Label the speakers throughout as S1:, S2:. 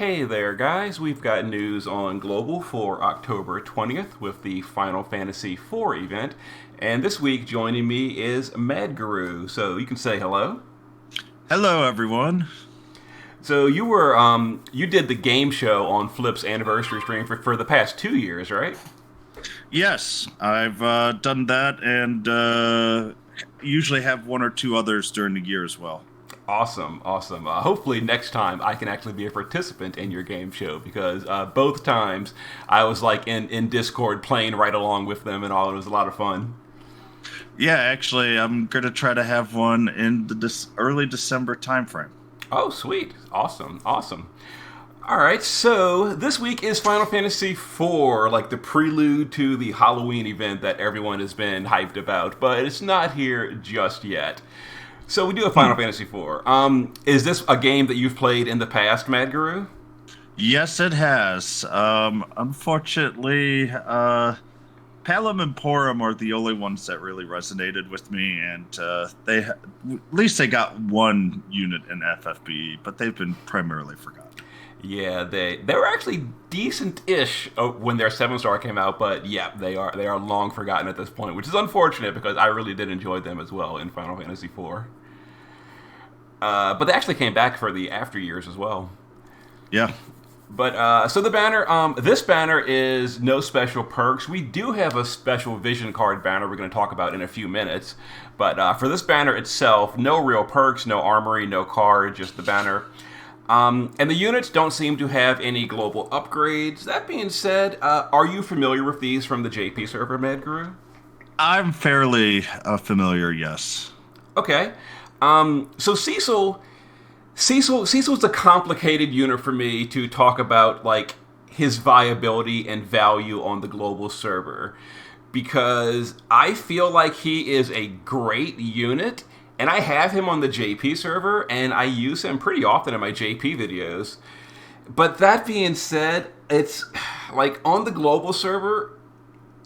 S1: Hey there, guys. We've got news on Global for October 20th with the Final Fantasy IV event. And this week, joining me is MadGarou. So you can say hello.
S2: Hello, everyone.
S1: So you did the game show on Flip's anniversary stream for the past 2 years, right?
S2: Yes, I've done that and usually have one or two others during the year as well.
S1: Awesome, awesome. Hopefully next time I can actually be a participant in your game show because both times I was like in Discord playing right along with them and all. It was a lot of fun.
S2: Yeah, actually, I'm going to try to have one in the early December timeframe.
S1: Oh, sweet. Awesome, awesome. All right, so this week is Final Fantasy IV, like the prelude to the Halloween event that everyone has been hyped about, but it's not here just yet. So we do have Final Fantasy IV. Is this a game that you've played in the past, MadGarou?
S2: Yes, it has. Unfortunately, Palom and Porum are the only ones that really resonated with me, and at least they got one unit in FFB, but they've been primarily forgotten.
S1: Yeah, they were actually decent-ish when their 7-star came out, but yeah, they are long forgotten at this point, which is unfortunate because I really did enjoy them as well in Final Fantasy IV. But they actually came back for the after years as well.
S2: Yeah.
S1: But so the banner, this banner is no special perks. We do have a special vision card banner we're going to talk about in a few minutes. But for this banner itself, no real perks, no armory, no card, just the banner. And the units don't seem to have any global upgrades. That being said, are you familiar with these from the JP server, MadGarou?
S2: I'm fairly familiar, yes.
S1: Okay. So Cecil's a complicated unit for me to talk about, like, his viability and value on the global server. Because I feel like he is a great unit, and I have him on the JP server, and I use him pretty often in my JP videos. But that being said, it's, like, on the global server,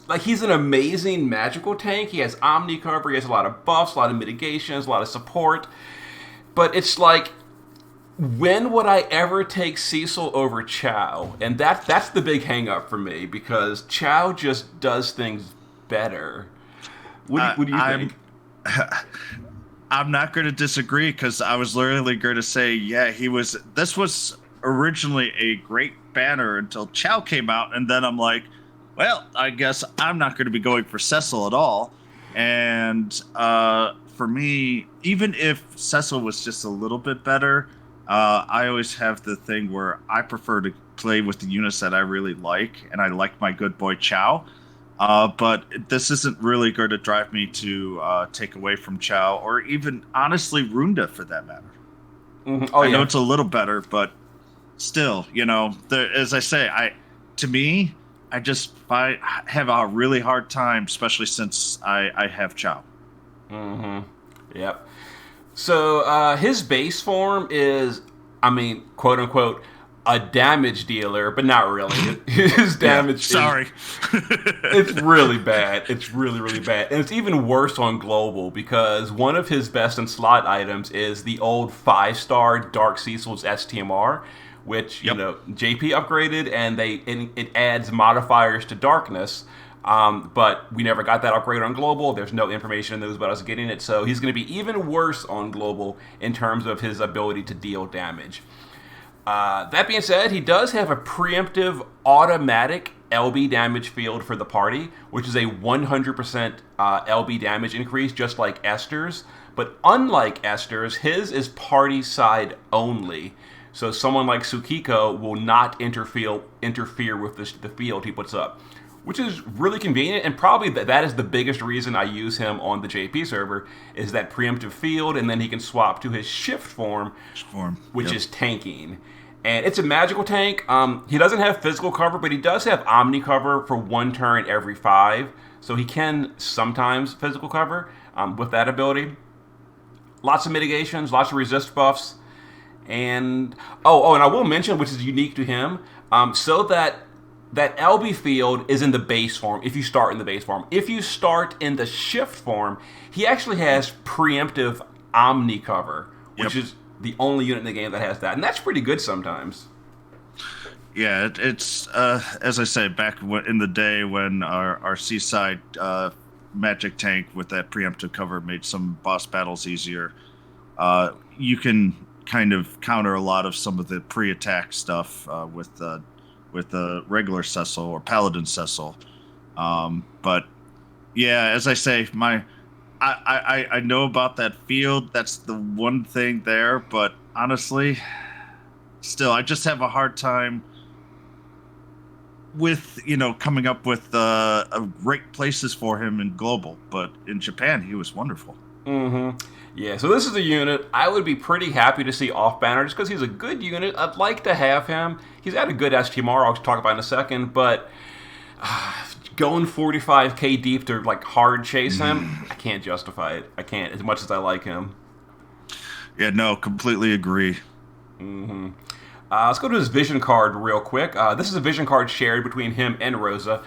S1: like, he's an amazing magical tank. He has Omni cover, he has a lot of buffs, a lot of mitigations, a lot of support. But it's like, when would I ever take Cecil over Chow? And that's the big hang-up for me, because Chow just does things better. What do you think?
S2: I'm not going to disagree because I was literally going to say, yeah, this was originally a great banner until Chow came out, and then I'm like, well, I guess I'm not going to be going for Cecil at all. And for me, even if Cecil was just a little bit better, I always have the thing where I prefer to play with the units that I really like, and I like my good boy Chow. But this isn't really going to drive me to take away from Chow, or even, honestly, Runda for that matter.
S1: Mm-hmm. Oh,
S2: I know
S1: yeah.
S2: it's a little better, but still, as I say, to me, I have a really hard time, especially since I have Chow.
S1: Mm-hmm. Yep. So his base form is, I mean, quote unquote, a damage dealer, but not really. His damage
S2: sorry.
S1: It's really bad. It's really, really bad. And it's even worse on Global because one of his best in slot items is the old 5-star Dark Cecil's STMR, which, JP upgraded, and it adds modifiers to darkness. But we never got that upgrade on Global. There's no information in those about us getting it. So he's going to be even worse on Global in terms of his ability to deal damage. That being said, he does have a preemptive automatic LB damage field for the party, which is a 100% LB damage increase, just like Esther's. But unlike Esther's, his is party side only. So someone like Tsukiko will not interfere with the field he puts up, which is really convenient, and probably that is the biggest reason I use him on the JP server, is that preemptive field, and then he can swap to his shift form, which is tanking. And it's a magical tank. He doesn't have physical cover, but he does have Omni cover for 1 turn every 5, so he can sometimes physical cover with that ability. Lots of mitigations, lots of resist buffs, and and I will mention, which is unique to him, so that LB field is in the base form, if you start in the base form. If you start in the shift form, he actually has preemptive Omni cover, which is the only unit in the game that has that. And that's pretty good sometimes.
S2: Yeah, it's as I say, back in the day when our seaside magic tank with that preemptive cover made some boss battles easier. You can kind of counter a lot of some of the pre-attack stuff with the regular Cecil or Paladin Cecil. But yeah, as I say, I know about that field. That's the one thing there. But honestly, still, I just have a hard time with coming up with great places for him in global. But in Japan, he was wonderful.
S1: Mm-hmm. Yeah, so this is a unit I would be pretty happy to see off banner just because he's a good unit. I'd like to have him. He's got a good STMR I'll talk about in a second, but going 45k deep to like hard chase him, I can't justify it. I can't, as much as I like him.
S2: Yeah, no, completely agree.
S1: Mm-hmm. Let's go to his vision card real quick. This is a vision card shared between him and Rosa.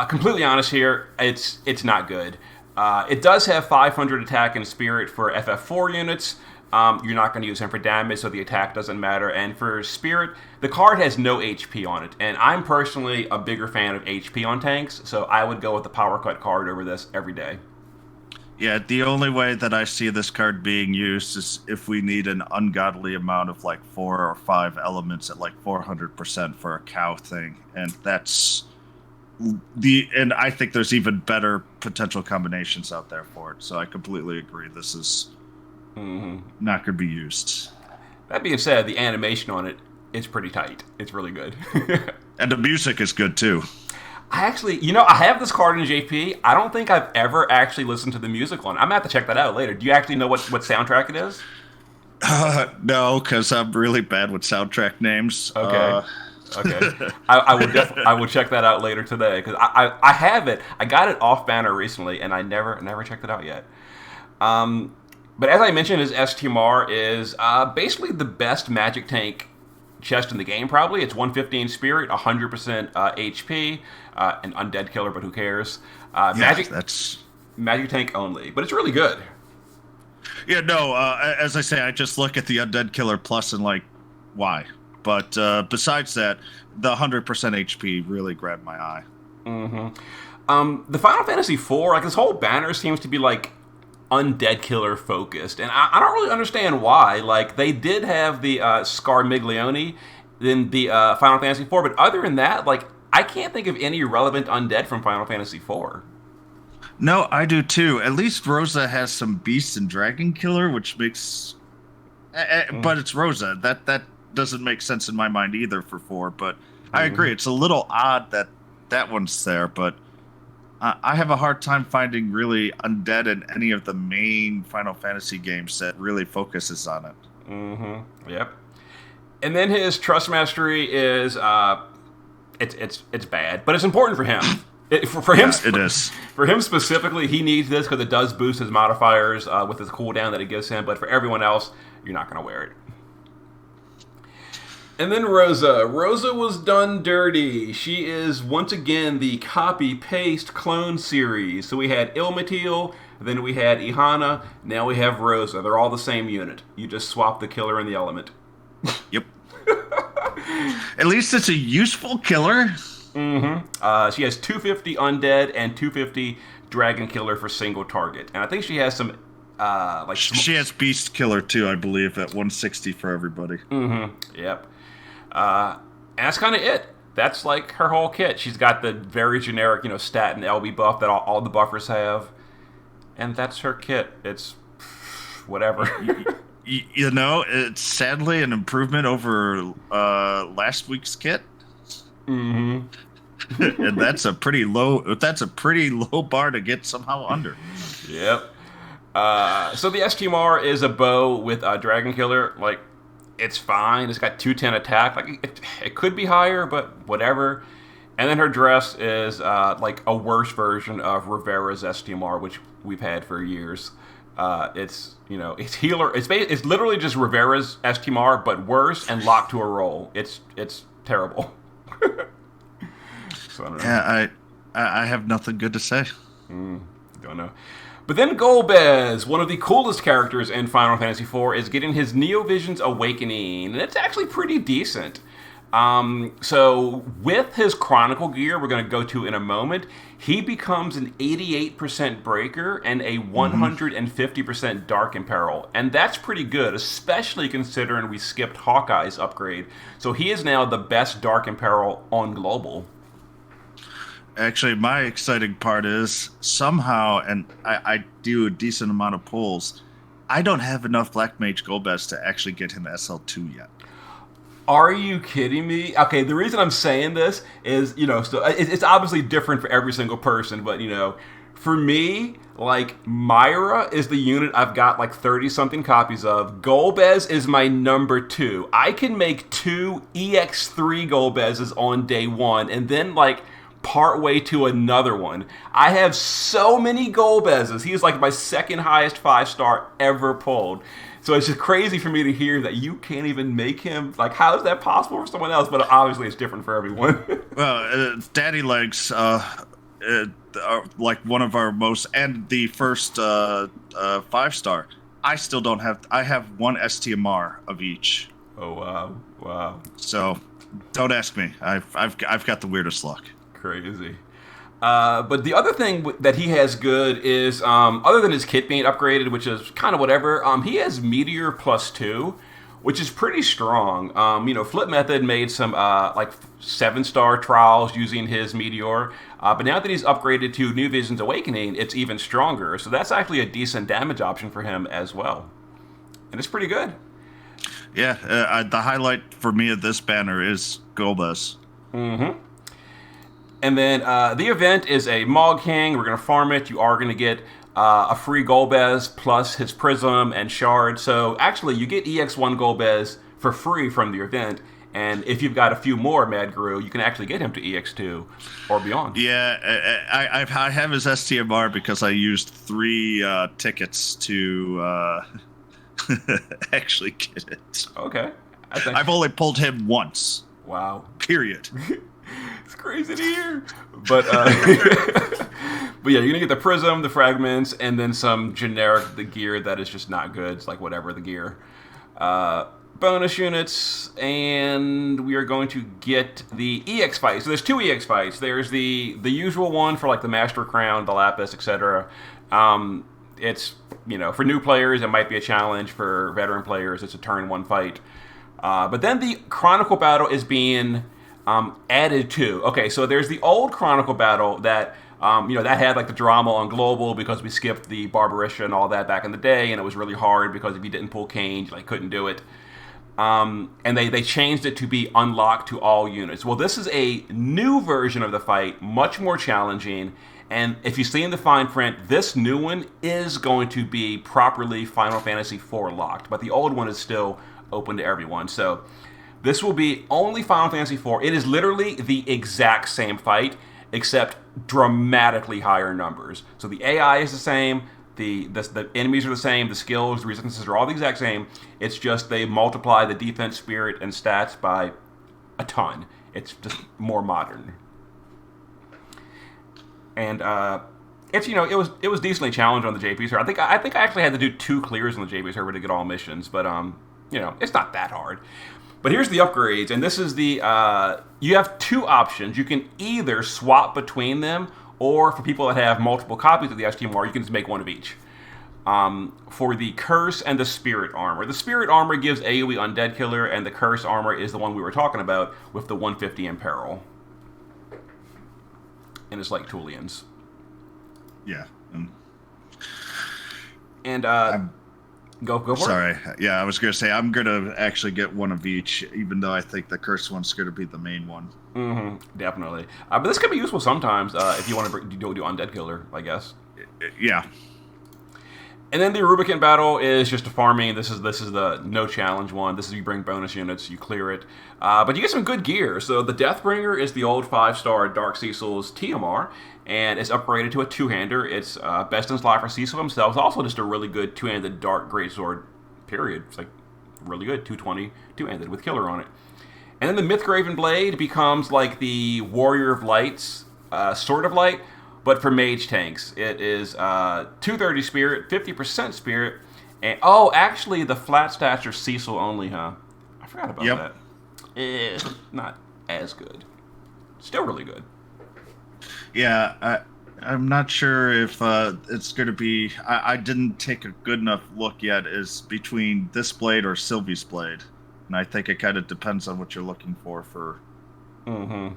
S1: Completely honest here, it's not good. It does have 500 attack and spirit for FF4 units. You're not going to use him for damage, so the attack doesn't matter. And for spirit, the card has no HP on it. And I'm personally a bigger fan of HP on tanks, so I would go with the power cut card over this every day.
S2: Yeah, the only way that I see this card being used is if we need an ungodly amount of like 4 or 5 elements at like 400% for a cow thing. And that's and I think there's even better potential combinations out there for it. So I completely agree. This is not going to be used.
S1: That being said, the animation on it is pretty tight. It's really good.
S2: And the music is good too.
S1: I actually, I have this card in JP. I don't think I've ever actually listened to the music on it. I'm going to have to check that out later. Do you actually know what soundtrack it is?
S2: No, because I'm really bad with soundtrack names.
S1: Okay. Okay. I will check that out later today because I have it. I got it off banner recently, and I never checked it out yet. But as I mentioned, his STMR is basically the best magic tank chest in the game, probably. It's 115 spirit, 100% HP, an undead killer, but who cares?
S2: That's
S1: magic tank only, but it's really good.
S2: Yeah, no, as I say, I just look at the undead killer plus and like, why? But besides that, the 100% HP really grabbed my eye.
S1: Mm-hmm. The Final Fantasy IV, like this whole banner seems to be like undead killer focused, and I don't really understand why. Like they did have the Scarmiglione in the Final Fantasy IV, but other than that, like I can't think of any relevant undead from Final Fantasy IV.
S2: No, I do too. At least Rosa has some beast and dragon killer, which makes, but it's Rosa. That doesn't make sense in my mind either for 4. But I agree, it's a little odd that one's there, but. I have a hard time finding really undead in any of the main Final Fantasy games that really focuses on it.
S1: Mm-hmm. Yep. And then his Trust Mastery is it's bad, but it's important for him. For him,
S2: it is.
S1: For him specifically, he needs this because it does boost his modifiers with his cooldown that it gives him. But for everyone else, you're not going to wear it. And then Rosa. Rosa was done dirty. She is, once again, the copy-paste clone series. So we had Ilmatil, then we had Ihana, now we have Rosa. They're all the same unit. You just swap the killer and the element.
S2: Yep. At least it's a useful killer.
S1: Mm-hmm. She has 250 undead and 250 dragon killer for single target. And I think she has some...
S2: she has beast killer, too, I believe, at 160 for everybody.
S1: Mm-hmm. Yep. And that's kind of it. That's like her whole kit. She's got the very generic, stat and LB buff that all the buffers have. And that's her kit. It's whatever.
S2: It's sadly an improvement over last week's kit.
S1: Mm-hmm.
S2: And that's a pretty low bar to get somehow under.
S1: Yep. So the STMR is a bow with a dragon killer. Like, it's fine. It's got 210 attack. Like it could be higher, but whatever. And then her dress is like a worse version of Rivera's STMR, which we've had for years. It's healer. It's literally just Rivera's STMR, but worse and locked to a roll. It's terrible. So I don't know.
S2: Yeah, I have nothing good to say.
S1: Don't know. But then Golbez, one of the coolest characters in Final Fantasy IV, is getting his Neovision's Awakening, and it's actually pretty decent. So with his Chronicle gear, we're going to go to in a moment, he becomes an 88% Breaker and a 150% Dark Imperil. And that's pretty good, especially considering we skipped Hawkeye's upgrade. So he is now the best Dark Imperil on Global.
S2: Actually, my exciting part is somehow, and I do a decent amount of pulls, I don't have enough Black Mage Golbez to actually get him SL2 yet.
S1: Are you kidding me? Okay, the reason I'm saying this is, so it's obviously different for every single person, but, for me, like, Myra is the unit I've got like 30-something copies of. Golbez is my number 2. I can make 2 EX3 Golbezes on day 1, and then, like, part way to another one. I have so many Golbezes. He is like my second highest 5-star ever pulled. So it's just crazy for me to hear that you can't even make him. Like, how is that possible for someone else? But obviously, it's different for everyone.
S2: Well, Daddy Legs are like one of our most, and the first 5-star. I still don't have. I have 1 STMR of each.
S1: Oh wow!
S2: So, don't ask me. I've got the weirdest luck.
S1: Crazy. But the other thing that he has good is, other than his kit being upgraded, which is kind of whatever, he has Meteor +2, which is pretty strong. Flip Method made some like 7-star trials using his Meteor, but now that he's upgraded to New Vision's Awakening, it's even stronger. So that's actually a decent damage option for him as well, and it's pretty good.
S2: Yeah, the highlight for me of this banner is Golbez.
S1: Mm-hmm. And then the event is a Mog King. We're going to farm it. You are going to get a free Golbez plus his Prism and Shard. So actually, you get EX1 Golbez for free from the event. And if you've got a few more MadGarou, you can actually get him to EX2 or beyond.
S2: Yeah, I have his STMR because I used 3 tickets to actually get it.
S1: Okay.
S2: I've only pulled him once.
S1: Wow.
S2: Period.
S1: It's crazy to hear. But but yeah, you're gonna get the Prism, the Fragments, and then some generic gear that is just not good. It's like whatever the gear. Bonus units, and we are going to get the EX fights. So there's 2 EX fights. There's the usual one for like the Master Crown, the Lapis, etc. It's, for new players, it might be a challenge. For veteran players, it's a turn 1 fight. But then the Chronicle battle is being added to. Okay, so there's the old Chronicle battle that, that had like the drama on Global because we skipped the Barbarisha and all that back in the day, and it was really hard because if you didn't pull Kane, you couldn't do it. And they changed it to be unlocked to all units. Well, this is a new version of the fight, much more challenging. And if you see in the fine print, this new one is going to be properly Final Fantasy IV locked, but the old one is still open to everyone. So this will be only Final Fantasy IV. It is literally the exact same fight, except dramatically higher numbers. So the AI is the same, the enemies are the same, the skills, the resistances are all the exact same. It's just they multiply the defense, spirit, and stats by a ton. It's just more modern. And it's it was decently challenged on the JP server. I think I actually had to do 2 clears on the JP server to get all missions, but it's not that hard. But here's the upgrades, and this is the you have 2 options. You can either swap between them, or for people that have multiple copies of the STMR, you can just make one of each. For the Curse and the Spirit Armor. The Spirit Armor gives AoE Undead Killer, and the Curse Armor is the one we were talking about with the 150 Imperil. And it's like Tulians.
S2: Yeah.
S1: And go for
S2: sorry.
S1: it.
S2: Sorry. Yeah, I was going to say, I'm going to actually get one of each, even though I think the Curse one's going to be the main one.
S1: Mm-hmm, definitely. But this could be useful sometimes if you want to do Undead Killer, I guess.
S2: Yeah.
S1: And then the Rubicon battle is just a farming. This is the no challenge one. This is you bring bonus units, you clear it. But you get some good gear. So the Deathbringer is the old 5-star Dark Cecil's TMR, and it's upgraded to a 2-hander. It's best in slot for Cecil himself. It's also just a really good 2-handed Dark Greatsword, period. It's like really good, 220, 2-handed with killer on it. And then the Mythgraven Blade becomes like the Warrior of Light's Sword of Light, but for mage tanks. It is 230 spirit, 50% spirit, and actually the flat stats are Cecil only, huh? I forgot about that. not as good. Still really good.
S2: Yeah, I'm not sure if it's going to be. I didn't take a good enough look yet. Is between this blade or Sylvie's blade, and I think it kind of depends on what you're looking for.
S1: Mm-hmm.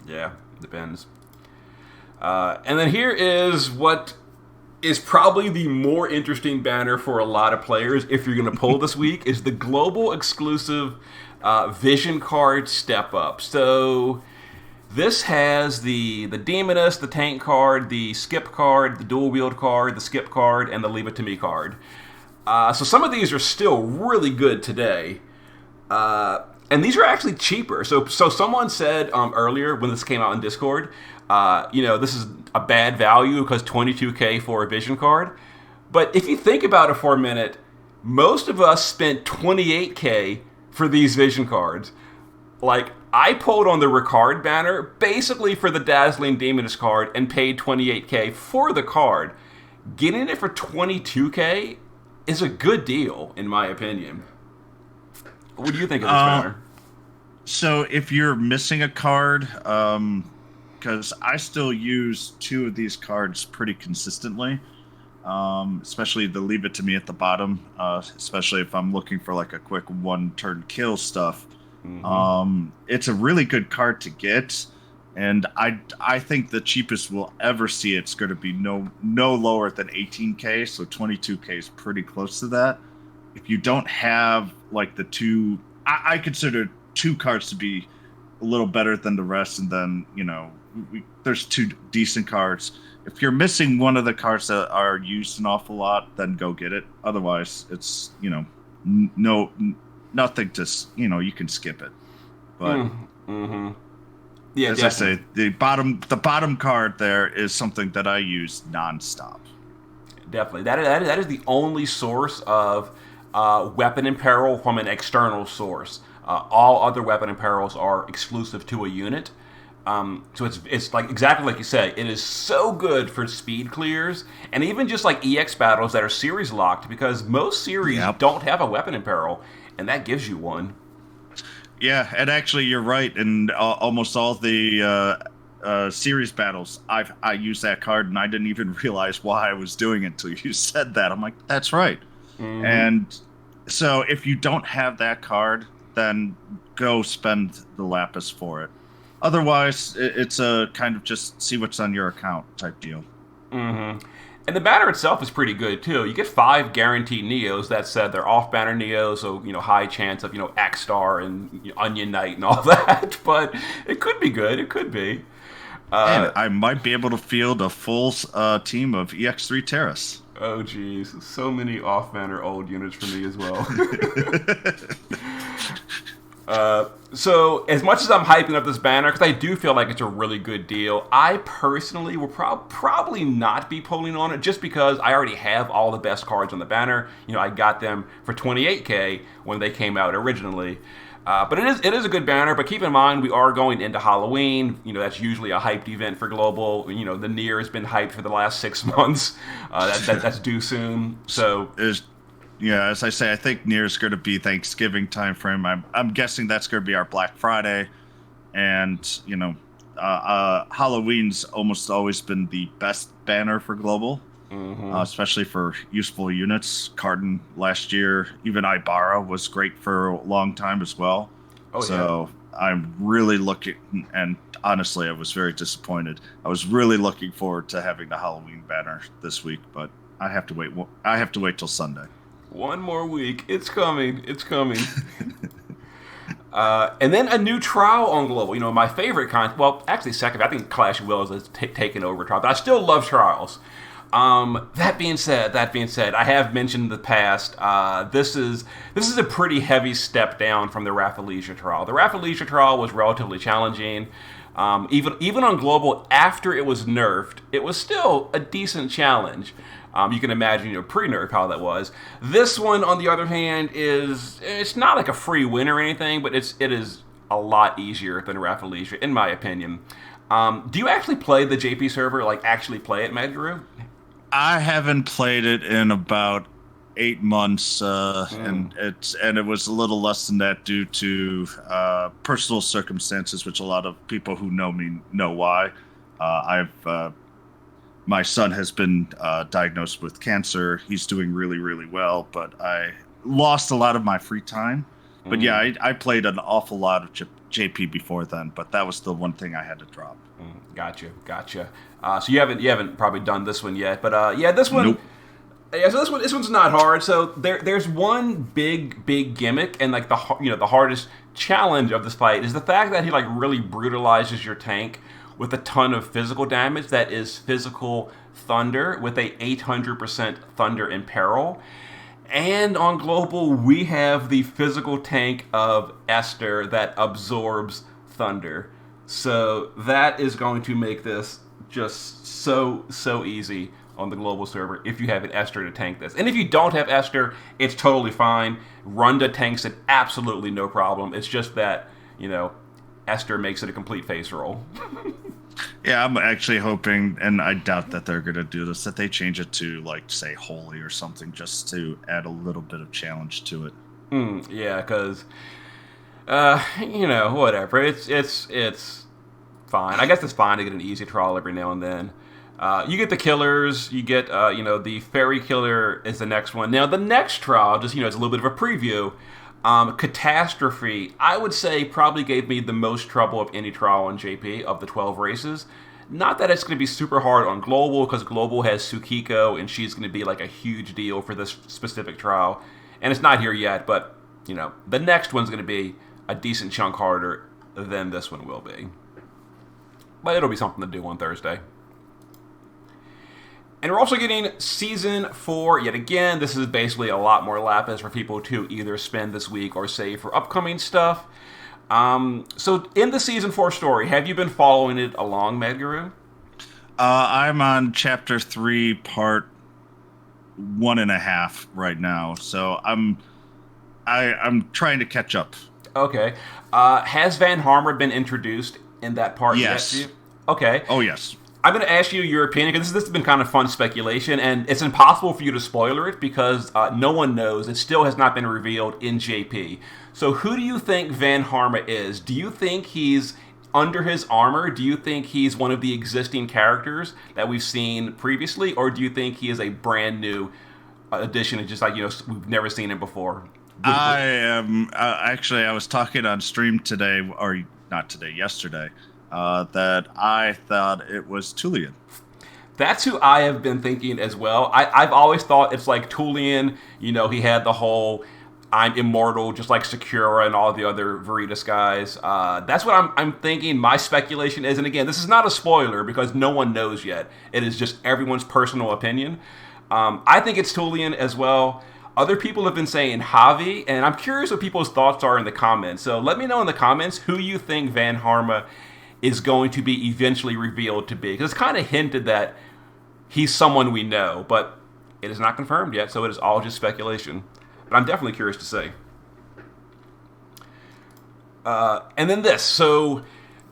S1: Yeah, depends. And then here is what is probably the more interesting banner for a lot of players if you're going to pull this week is the global exclusive Vision card step up. So this has the Demoness, the Tank card, the Skip card, the Dual Wield card, the Skip card, and the Leave It To Me card. So some of these are still really good today. And these are actually cheaper. So someone said earlier when this came out in Discord, this is a bad value because $22K for a Vision card. But if you think about it for a minute, most of us spent $28K for these Vision cards. Like, I pulled on the Ricard banner basically for the Dazzling Demoness card and paid $28K for the card. Getting it for $22K is a good deal, in my opinion. What do you think of this banner?
S2: So if you're missing a card, because I still use 2 of these cards pretty consistently, especially the Leave It To Me at the bottom, especially if I'm looking for like a quick one-turn kill stuff. Mm-hmm. It's a really good card to get, and I think the cheapest we'll ever see it's going to be no lower than 18K, so 22K is pretty close to that. If you don't have like the 2, I consider 2 cards to be a little better than the rest, and then there's 2 decent cards. If you're missing one of the cards that are used an awful lot, then go get it. Otherwise, it's nothing to you can skip it. But
S1: yeah,
S2: as definitely. I say, the bottom card there is something that I use nonstop.
S1: Definitely, that is the only source of weapon and peril from an external source. All other weapon and perils are exclusive to a unit. So it's like exactly like you say. It is so good for speed clears and even just like EX battles that are series locked because most series don't have a weapon in peril, and that gives you one.
S2: Yeah, and actually you're right. In almost all the series battles, I use that card, and I didn't even realize why I was doing it until you said that. I'm like, that's right. Mm-hmm. And so if you don't have that card, then go spend the Lapis for it. Otherwise, it's a kind of just see what's on your account type deal.
S1: Mm-hmm. And the banner itself is pretty good, too. You get 5 guaranteed Neos. That said, they're off-banner Neos, so, high chance of, X-Star and Onion Knight and all that. But it could be good. It could be.
S2: And I might be able to field a full team of EX3 Terrace.
S1: Oh, geez. So many off-banner old units for me as well. So as much as I'm hyping up this banner, because I do feel like it's a really good deal, I personally will probably not be pulling on it just because I already have all the best cards on the banner. I got them for $28K when they came out originally. But it is a good banner, but keep in mind we are going into Halloween. That's usually a hyped event for Global. The Nier has been hyped for the last 6 months. That's due soon. So
S2: yeah, as I say, I think Nier is going to be Thanksgiving time frame. I'm guessing that's going to be our Black Friday, and Halloween's almost always been the best banner for Global, especially for useful units. Cardin last year, even Ibarra was great for a long time as well. I'm really looking, and honestly, I was very disappointed. I was really looking forward to having the Halloween banner this week, but I have to wait. I have to wait till Sunday.
S1: One more week. It's coming. It's coming. And then a new trial on Global. My favorite well, actually second. I think Clash of Wills has taken over trial, but I still love trials. That being said, I have mentioned in the past, this is a pretty heavy step down from the Rafflesia trial. The Rafflesia trial was relatively challenging. Even on Global, after it was nerfed, it was still a decent challenge. You can imagine, pre-nerf how that was. This one, on the other hand, it's not like a free win or anything, but it is a lot easier than Rafflesia, in my opinion. Do you actually play the JP server, like actually play it, MadGarou?
S2: I haven't played it in about 8 months, and it was a little less than that due to personal circumstances, which a lot of people who know me know why. My son has been diagnosed with cancer. He's doing really, really well, but I lost a lot of my free time. But yeah, I played an awful lot of JP before then, but that was the one thing I had to drop.
S1: Gotcha. So you haven't probably done this one yet, but yeah, this one.
S2: Nope.
S1: Yeah, so this one's not hard. So there's one big gimmick, and like the hardest challenge of this fight is the fact that he like really brutalizes your tank with a ton of physical damage. That is physical thunder with a 800% thunder in peril. And on global, we have the physical tank of Esther that absorbs thunder. So that is going to make this just so easy on the global server if you have an Esther to tank this. And if you don't have Esther, it's totally fine. Runda tanks it absolutely no problem. It's just that, Esther makes it a complete face roll.
S2: Yeah, I'm actually hoping, and I doubt that they're going to do this, that they change it to, like, say, Holy or something, just to add a little bit of challenge to it.
S1: Yeah, because, whatever. It's fine. I guess it's fine to get an easy trial every now and then. You get the killers. You get, the Fairy Killer is the next one. Now, the next trial, just, it's a little bit of a preview. Catastrophe, I would say, probably gave me the most trouble of any trial on JP of the 12 races. Not that it's going to be super hard on Global, because Global has Tsukiko, and she's going to be like a huge deal for this specific trial. And it's not here yet, but, the next one's going to be a decent chunk harder than this one will be. But it'll be something to do on Thursday. And we're also getting Season 4 yet again. This is basically a lot more Lapis for people to either spend this week or save for upcoming stuff. So in the Season 4 story, have you been following it along, MadGarou?
S2: I'm on Chapter 3, Part 1.5 right now. So I'm trying to catch up.
S1: Okay. Has Van Harmer been introduced in that part
S2: yet?
S1: Yes. Okay.
S2: Oh, yes.
S1: I'm going to ask you your opinion, because this has been kind of fun speculation, and it's impossible for you to spoiler it because no one knows. It still has not been revealed in JP. So who do you think Van Harmer is? Do you think he's under his armor? Do you think he's one of the existing characters that we've seen previously? Or do you think he is a brand new addition and just like, we've never seen him before?
S2: I am actually, I was talking on stream today, or not today, yesterday. That I thought it was Tullian.
S1: That's who I have been thinking as well. I've always thought it's like Tullian. He had the whole I'm immortal, just like Sakura and all the other Veritas guys. That's what I'm thinking. My speculation is, and again, this is not a spoiler because no one knows yet. It is just everyone's personal opinion. I think it's Tullian as well. Other people have been saying Javi, and I'm curious what people's thoughts are in the comments. So let me know in the comments who you think Van Harmer is going to be eventually revealed to be. Because it's kind of hinted that he's someone we know, but it is not confirmed yet, so it is all just speculation. But I'm definitely curious to see. And then this. So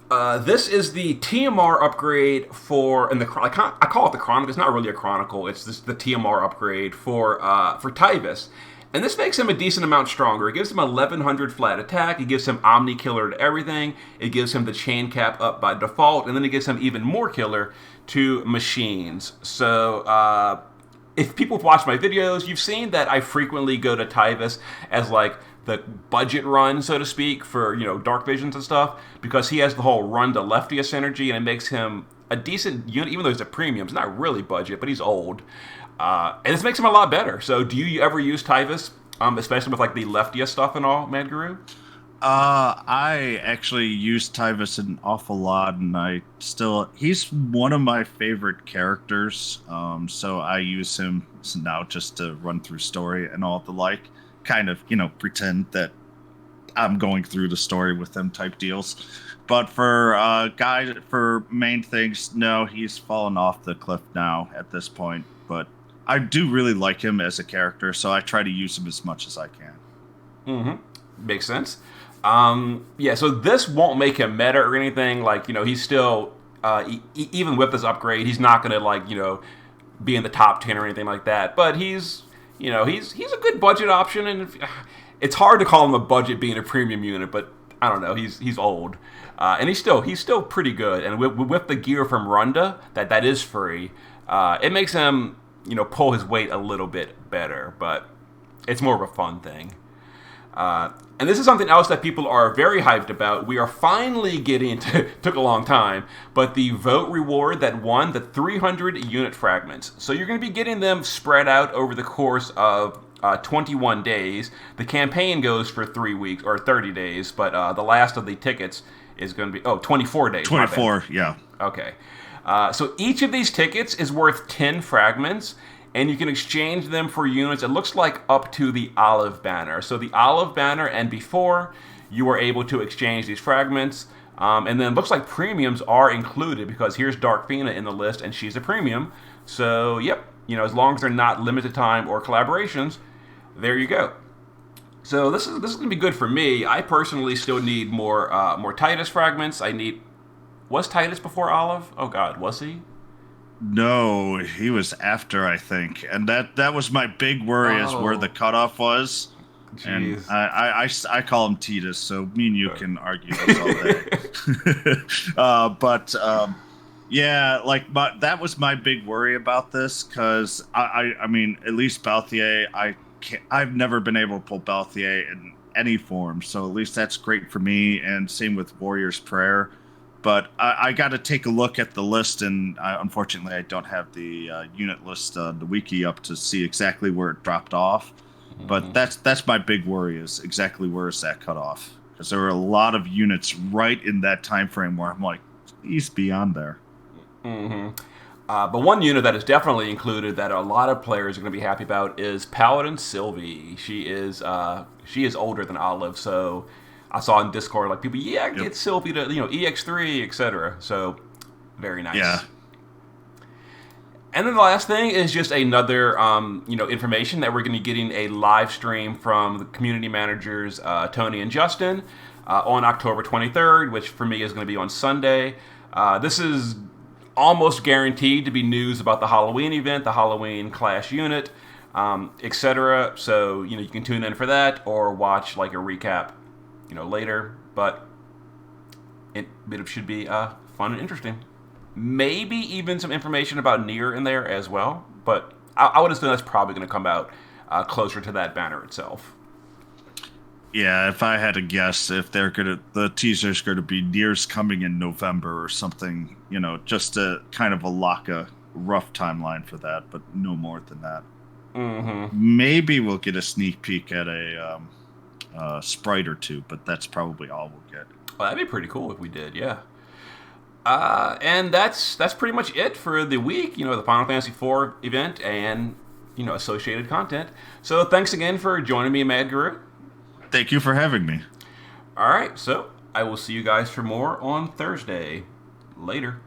S1: this is the TMR upgrade for, and I call it the Chronicle. It's not really a Chronicle. It's just the TMR upgrade for Tyvis. And this makes him a decent amount stronger. It gives him 1100 flat attack. It gives him Omni Killer to everything. It gives him the chain cap up by default. And then it gives him even more killer to machines. So if people have watched my videos, you've seen that I frequently go to Tyvis as like the budget run, so to speak, for Dark Visions and stuff. Because he has the whole run to Leftia synergy, and it makes him a decent unit, even though he's a premium. It's not really budget, but he's old. And this makes him a lot better. So do you ever use Tyvis, especially with like the Leftia stuff and all, MadGarou?
S2: I actually use Tyvis an awful lot, and he's one of my favorite characters. So I use him now just to run through story and all the like, kind of, pretend that I'm going through the story with them type deals. But for main things, no, he's fallen off the cliff now at this point. But I do really like him as a character, so I try to use him as much as I can.
S1: Mm-hmm. Makes sense. Yeah, so this won't make him meta or anything. Like, he's still, even with this upgrade, he's not going to, like, be in the top 10 or anything like that. But he's he's a good budget option, and it's hard to call him a budget being a premium unit, but I don't know. He's old, and he's still pretty good. And with the gear from Runda that is free, it makes him pull his weight a little bit better, but it's more of a fun thing. And this is something else that people are very hyped about. We are finally getting took a long time, but the vote reward that won the 300 unit fragments. So you're going to be getting them spread out over the course of 21 days. The campaign goes for 3 weeks or 30 days, but the last of the tickets is going to be 24 days.
S2: 24, yeah.
S1: Okay. So each of these tickets is worth 10 fragments, and you can exchange them for units, it looks like up to the Olive Banner. So the Olive Banner and before, you are able to exchange these fragments. And then it looks like premiums are included, because here's Darkfina in the list, and she's a premium. So, yep, as long as they're not limited time or collaborations, there you go. So this is going to be good for me. I personally still need more Titus fragments. Was Titus before Olive? Oh, God, was he?
S2: No, he was after, I think, and that was my big worry is where the cutoff was. Jeez. And I call him Titus, so me and you can argue this all day. Yeah, that was my big worry about this, because I mean, at least Balthier, I've never been able to pull Balthier in any form, so at least that's great for me, and same with Warrior's Prayer. But I got to take a look at the list, and unfortunately, I don't have the unit list, the wiki up to see exactly where it dropped off. Mm-hmm. But that's my big worry, is exactly where is that cut off? Because there were a lot of units right in that time frame where I'm like, he's beyond there.
S1: Mm-hmm. But one unit that is definitely included that a lot of players are going to be happy about is Paladin Sylvie. She is older than Olive, so I saw in Discord people, get Sylvie to EX3, etc. So very nice.
S2: Yeah.
S1: And then the last thing is just another information that we're going to be getting a live stream from the community managers Tony and Justin on October 23rd, which for me is going to be on Sunday. This is almost guaranteed to be news about the Halloween event, the Halloween Clash unit, etc. So you can tune in for that or watch a recap later, but it should be fun and interesting. Maybe even some information about Nier in there as well, but I would assume that's probably going to come out closer to that banner itself.
S2: Yeah, if I had to guess, if the teaser's going to be Nier's coming in November or something, just to kind of lock a rough timeline for that, but no more than that.
S1: Mm-hmm.
S2: Maybe we'll get a sneak peek at a sprite or two, but that's probably all we'll get.
S1: Well, that'd be pretty cool if we did, yeah. And that's pretty much it for the week, the Final Fantasy IV event and, associated content. So thanks again for joining me, MadGarou.
S2: Thank you for having me.
S1: All right, so I will see you guys for more on Thursday. Later.